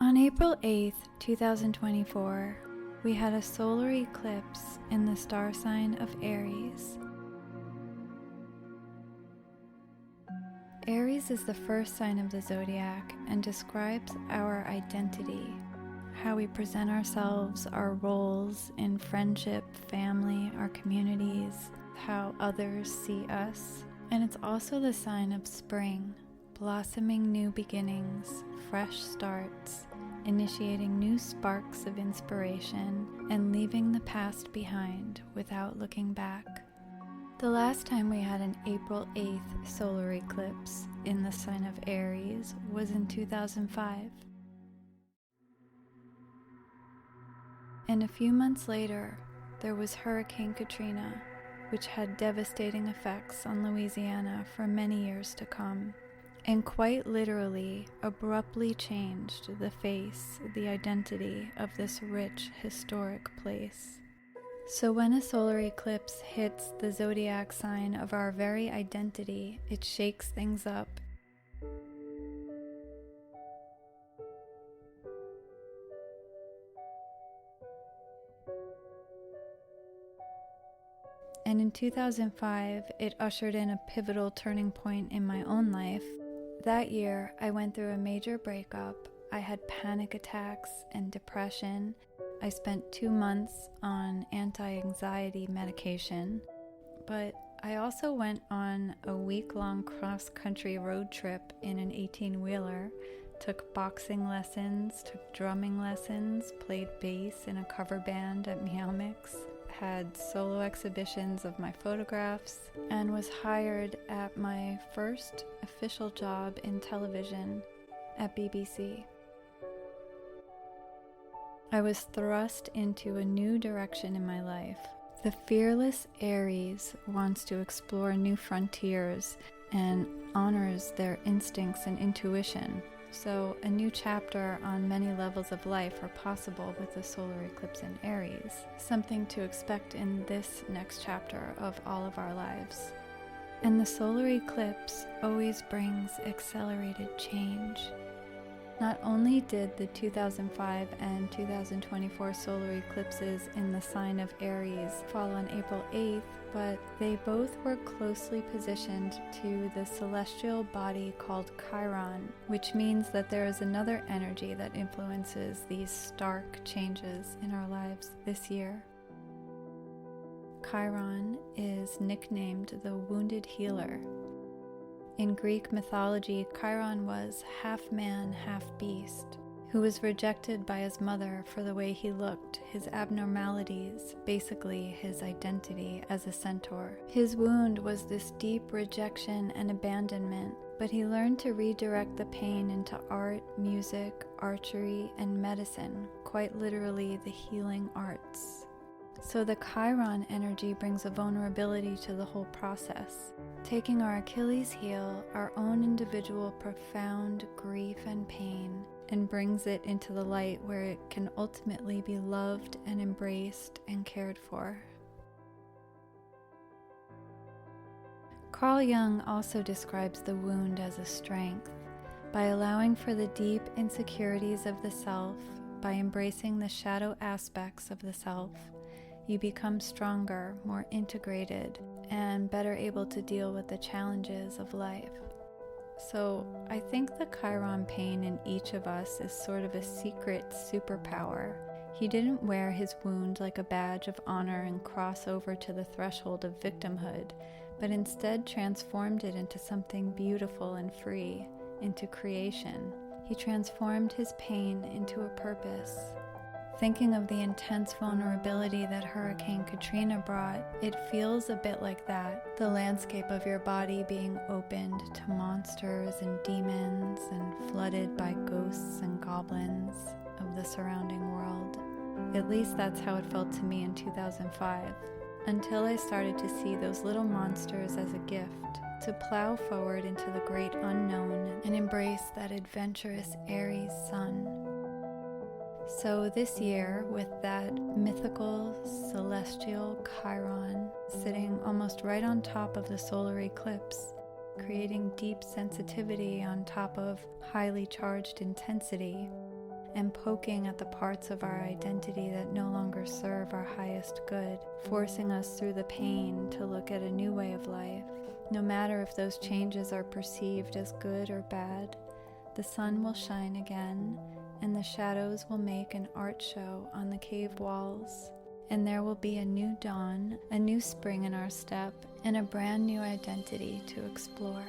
On April 8th, 2024, we had a solar eclipse in the star sign of Aries. Aries is the first sign of the zodiac and describes our identity, how we present ourselves, our roles in friendship, family, our communities, how others see us. And it's also the sign of spring, blossoming new beginnings, fresh starts, initiating new sparks of inspiration, and leaving the past behind without looking back. The last time we had an April 8th solar eclipse in the sign of Aries was in 2005. And a few months later, there was Hurricane Katrina, which had devastating effects on Louisiana for many years to come, and quite literally abruptly changed the face, the identity of this rich, historic place. So when a solar eclipse hits the zodiac sign of our very identity, it shakes things up. And in 2005, it ushered in a pivotal turning point in my own life. That year, I went through a major breakup. I had panic attacks and depression. I spent 2 months on anti-anxiety medication. But I also went on a week-long cross-country road trip in an 18-wheeler, took boxing lessons, took drumming lessons, played bass in a cover band at Meow Mix, had solo exhibitions of my photographs, and was hired at my first official job in television at BBC. I was thrust into a new direction in my life. The fearless Aries wants to explore new frontiers and honors their instincts and intuition. So a new chapter on many levels of life are possible with the solar eclipse in Aries, something to expect in this next chapter of all of our lives. And the solar eclipse always brings accelerated change. Not only did the 2005 and 2024 solar eclipses in the sign of Aries fall on April 8th, but they both were closely positioned to the celestial body called Chiron, which means that there is another energy that influences these stark changes in our lives this year. Chiron is nicknamed the wounded healer. In Greek mythology, Chiron was half man, half beast, who was rejected by his mother for the way he looked, his abnormalities, basically his identity as a centaur. His wound was this deep rejection and abandonment, but he learned to redirect the pain into art, music, archery, and medicine, quite literally the healing arts. So the Chiron energy brings a vulnerability to the whole process, taking our Achilles heel, our own individual profound grief and pain, and brings it into the light where it can ultimately be loved and embraced and cared for. Carl Jung also describes the wound as a strength. By allowing for the deep insecurities of the self, by embracing the shadow aspects of the self, you become stronger, more integrated, and better able to deal with the challenges of life. So I think the Chiron pain in each of us is sort of a secret superpower. He didn't wear his wound like a badge of honor and cross over to the threshold of victimhood, but instead transformed it into something beautiful and free, into creation. He transformed his pain into a purpose. Thinking of the intense vulnerability that Hurricane Katrina brought, it feels a bit like that. The landscape of your body being opened to monsters and demons and flooded by ghosts and goblins of the surrounding world. At least that's how it felt to me in 2005, until I started to see those little monsters as a gift, to plow forward into the great unknown and embrace that adventurous Aries sun. So this year, with that mythical celestial Chiron sitting almost right on top of the solar eclipse, creating deep sensitivity on top of highly charged intensity, and poking at the parts of our identity that no longer serve our highest good, forcing us through the pain to look at a new way of life. No matter if those changes are perceived as good or bad, the sun will shine again, and the shadows will make an art show on the cave walls. And there will be a new dawn, a new spring in our step, and a brand new identity to explore.